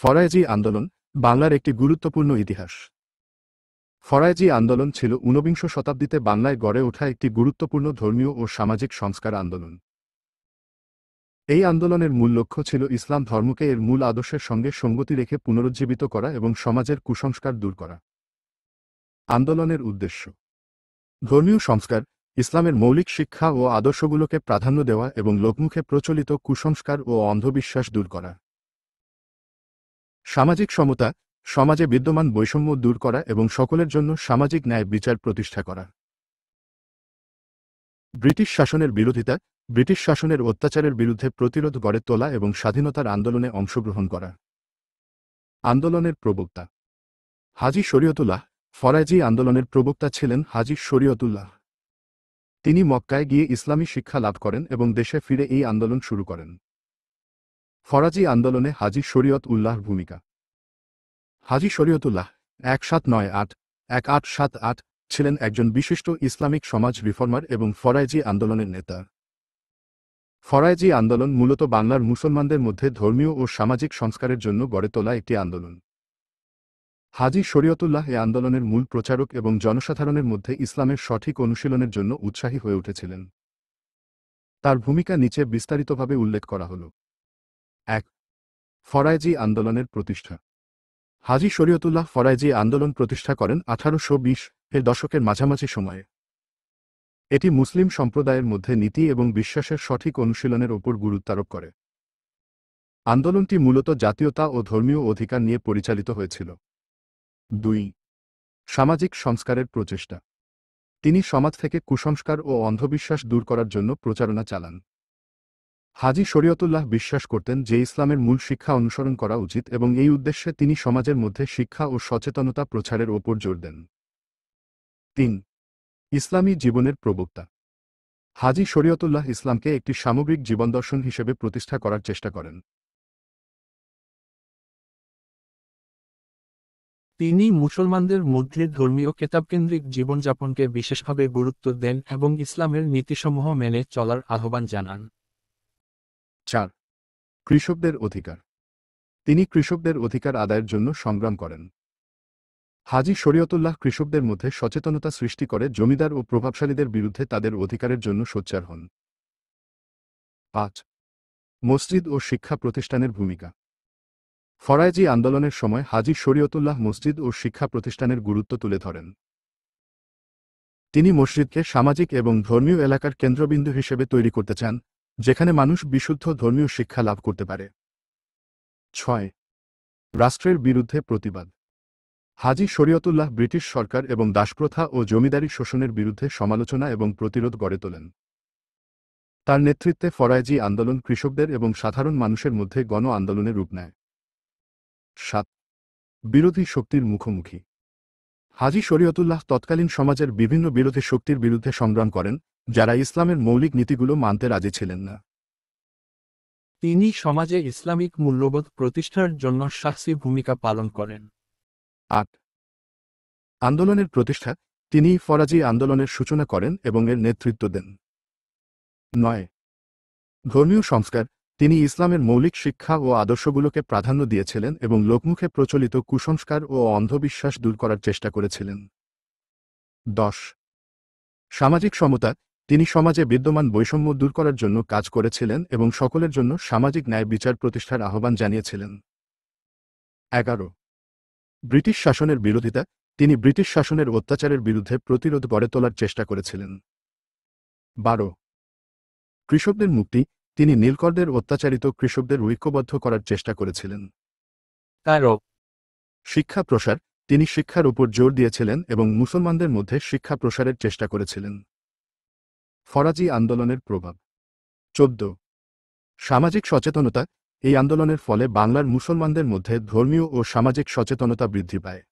ফরায়েজি আন্দোলন বাংলার একটি গুরুত্বপূর্ণ ইতিহাস। ফরায়েজি আন্দোলন ছিল ঊনবিংশ শতাব্দীতে বাংলায় গড়ে ওঠা একটি গুরুত্বপূর্ণ ধর্মীয় ও সামাজিক সংস্কার আন্দোলন। এই আন্দোলনের মূল লক্ষ্য ছিল ইসলাম ধর্মকে এর মূল আদর্শের সঙ্গে সঙ্গতি রেখে পুনরুজ্জীবিত করা এবং সমাজের কুসংস্কার দূর করা। আন্দোলনের উদ্দেশ্য: ধর্মীয় সংস্কার, ইসলামের মৌলিক শিক্ষা ও আদর্শগুলোকে প্রাধান্য দেওয়া এবং লোকমুখে প্রচলিত কুসংস্কার ও অন্ধবিশ্বাস দূর করা। সামাজিক সমতা, সমাজে বিদ্যমান বৈষম্য দূর করা এবং সকলের জন্য সামাজিক ন্যায় বিচার প্রতিষ্ঠা করা। ব্রিটিশ শাসনের বিরোধিতা, ব্রিটিশ শাসনের অত্যাচারের বিরুদ্ধে প্রতিরোধ গড়ে তোলা এবং স্বাধীনতার আন্দোলনে অংশগ্রহণ করা। আন্দোলনের প্রবক্তা: হাজী শরীয়তুল্লাহ। ফরায়েজি আন্দোলনের প্রবক্তা ছিলেন হাজী শরীয়তুল্লাহ। তিনি মক্কায় গিয়ে ইসলামী শিক্ষা লাভ করেন এবং দেশে ফিরে এই আন্দোলন শুরু করেন। ফরাজি আন্দোলনে হাজী শরীয়ত উল্লাহর ভূমিকা: হাজী শরীয়তুল্লাহ 1798-1878 ছিলেন একজন বিশিষ্ট ইসলামিক সমাজ রিফর্মার এবং ফরায়েজি আন্দোলনের নেতা। ফরায়েজি আন্দোলন মূলত বাংলার মুসলমানদের মধ্যে ধর্মীয় ও সামাজিক সংস্কারের জন্য গড়ে তোলা একটি আন্দোলন। হাজী শরীয়তুল্লাহ এ আন্দোলনের মূল প্রচারক এবং জনসাধারণের মধ্যে ইসলামের সঠিক অনুশীলনের জন্য উৎসাহী হয়ে উঠেছিলেন। তার ভূমিকা নিচে বিস্তারিতভাবে উল্লেখ করা হল। 1. ফরায়েজি আন্দোলনের প্রতিষ্ঠা। হাজী শরীয়তুল্লাহ ফরায়েজি আন্দোলন প্রতিষ্ঠা করেন 1820-এর দশকের মাঝামাঝি সময়ে। এটি মুসলিম সম্প্রদায়ের মধ্যে নীতি এবং বিশ্বাসের সঠিক অনুশীলনের ওপর গুরুত্বারোপ করে। আন্দোলনটি মূলত জাতীয়তা ও ধর্মীয় অধিকার নিয়ে পরিচালিত হয়েছিল। 2. সামাজিক সংস্কারের প্রচেষ্টা। তিনি সমাজ থেকে কুসংস্কার ও অন্ধবিশ্বাস দূর করার জন্য প্রচারণা চালান। হাজী শরীয়তুল্লাহ বিশ্বাস করতেন যে ইসলামের মূল শিক্ষা অনুসরণ করা উচিত এবং এই উদ্দেশ্যে তিনি সমাজের মধ্যে শিক্ষা ও সচেতনতা প্রচারের ওপর জোর দেন। 3. ইসলামী জীবনের প্রবক্তা। হাজী শরীয়তুল্লাহ ইসলামকে একটি সামগ্রিক জীবনদর্শন হিসেবে প্রতিষ্ঠা করার চেষ্টা করেন। তিনি মুসলমানদের মধ্যে ধর্মীয় কেতাবকেন্দ্রিক জীবনযাপনকে বিশেষভাবে গুরুত্ব দেন এবং ইসলামের নীতিসমূহ মেনে চলার আহ্বান জানান। 4. কৃষকদের অধিকার। তিনি কৃষকদের অধিকার আদায়ের জন্য সংগ্রাম করেন। হাজী শরীয়তুল্লাহ কৃষকদের মধ্যে সচেতনতা সৃষ্টি করে জমিদার ও প্রভাবশালীদের বিরুদ্ধে তাদের অধিকারের জন্য সোচ্চার হন। 5. মসজিদ ও শিক্ষা প্রতিষ্ঠানের ভূমিকা। ফরায়েজি আন্দোলনের সময় হাজী শরীয়তুল্লাহ মসজিদ ও শিক্ষা প্রতিষ্ঠানের গুরুত্ব তুলে ধরেন। তিনি মসজিদকে সামাজিক এবং ধর্মীয় এলাকার কেন্দ্রবিন্দু হিসেবে তৈরি করতে চান, যেখানে মানুষ বিশুদ্ধ ধর্মীয় শিক্ষা লাভ করতে পারে। 6. রাষ্ট্রের বিরুদ্ধে প্রতিবাদ। হাজী শরীয়তুল্লাহ ব্রিটিশ সরকার এবং দাসপ্রথা ও জমিদারি শোষণের বিরুদ্ধে সমালোচনা এবং প্রতিরোধ গড়ে তোলেন। তার নেতৃত্বে ফরায়েজি আন্দোলন কৃষকদের এবং সাধারণ মানুষের মধ্যে গণ আন্দোলনের রূপ নেয়। 7. বিরোধী শক্তির মুখোমুখি। হাজী শরীয়তুল্লাহ তৎকালীন সমাজের বিভিন্ন বিরোধী শক্তির বিরুদ্ধে সংগ্রাম করেন, যারা ইসলামের মৌলিক নীতিগুলো মানতে রাজি ছিলেন না। তিনি সমাজে ইসলামিক মূল্যবোধ প্রতিষ্ঠার জন্য সাহসী ভূমিকা পালন করেন। 8. আন্দোলনের প্রতিষ্ঠা। তিনি ফরাজি আন্দোলনের সূচনা করেন এবং এর নেতৃত্ব দেন। 9. ধর্মীয় সংস্কার। তিনি ইসলামের মৌলিক শিক্ষা ও আদর্শগুলোকে প্রাধান্য দিয়েছিলেন এবং লোকমুখে প্রচলিত কুসংস্কার ও অন্ধবিশ্বাস দূর করার চেষ্টা করেছিলেন। 10. সামাজিক সমতা। তিনি সমাজে বিদ্যমান বৈষম্য দূর করার জন্য কাজ করেছিলেন এবং সকলের জন্য সামাজিক ন্যায় বিচার প্রতিষ্ঠার আহ্বান জানিয়েছিলেন। 11. ব্রিটিশ শাসনের বিরোধিতা। তিনি ব্রিটিশ শাসনের অত্যাচারের বিরুদ্ধে প্রতিরোধ গড়ে তোলার চেষ্টা করেছিলেন। 12. কৃষকদের মুক্তি। তিনি নীলকরদের অত্যাচারিত কৃষকদের ঐক্যবদ্ধ করার চেষ্টা করেছিলেন। 13. শিক্ষা প্রসার। তিনি শিক্ষার উপর জোর দিয়েছিলেন এবং মুসলমানদের মধ্যে শিক্ষা প্রসারের চেষ্টা করেছিলেন। ফরাজি আন্দোলনের প্রভাব। 14. সামাজিক সচেতনতা। এই আন্দোলনের ফলে বাংলার মুসলমানদের মধ্যে ধর্মীয় ও সামাজিক সচেতনতা বৃদ্ধি পায়।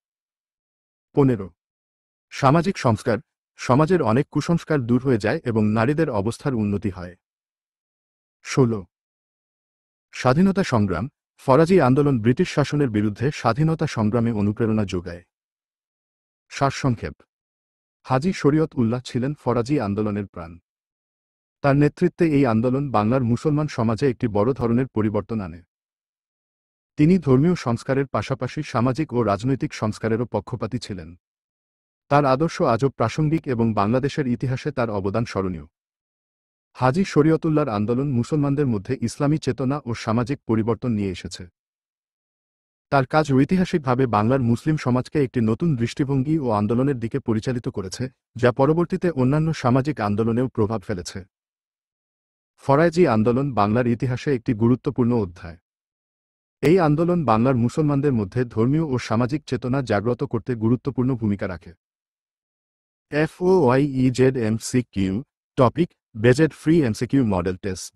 15. সামাজিক সংস্কার। সমাজের অনেক কুসংস্কার দূর হয়ে যায় এবং নারীদের অবস্থার উন্নতি হয়। 16. স্বাধীনতা সংগ্রাম। ফরাজি আন্দোলন ব্রিটিশ শাসনের বিরুদ্ধে স্বাধীনতা সংগ্রামে অনুপ্রেরণা যোগায়। সারসংক্ষেপ: হাজী শরীয়ত উল্লাহ ছিলেন ফরাজি আন্দোলনের প্রাণ। তার নেতৃত্বে এই আন্দোলন বাংলার মুসলমান সমাজে একটি বড় ধরনের পরিবর্তন আনে। তিনি ধর্মীয় সংস্কারের পাশাপাশি সামাজিক ও রাজনৈতিক সংস্কারেরও পক্ষপাতী ছিলেন। তার আদর্শ আজও প্রাসঙ্গিক এবং বাংলাদেশের ইতিহাসে তার অবদান স্মরণীয়। হাজী শরীয়তুল্লাহর আন্দোলন মুসলমানদের মধ্যে ইসলামী চেতনা ও সামাজিক পরিবর্তন নিয়ে এসেছে। তার কাজ ঐতিহাসিকভাবে বাংলার মুসলিম সমাজকে একটি নতুন দৃষ্টিভঙ্গি ও আন্দোলনের দিকে পরিচালিত করেছে, যা পরবর্তীতে অন্যান্য সামাজিক আন্দোলনেও প্রভাব ফেলেছে। ফরায়েজি আন্দোলন বাংলার ইতিহাসে একটি গুরুত্বপূর্ণ অধ্যায়। এই আন্দোলন বাংলার মুসলমানদের মধ্যে ধর্মীয় ও সামাজিক চেতনা জাগ্রত করতে গুরুত্বপূর্ণ ভূমিকা রাখে। FOYEZMCQ topic based free MCQ model test.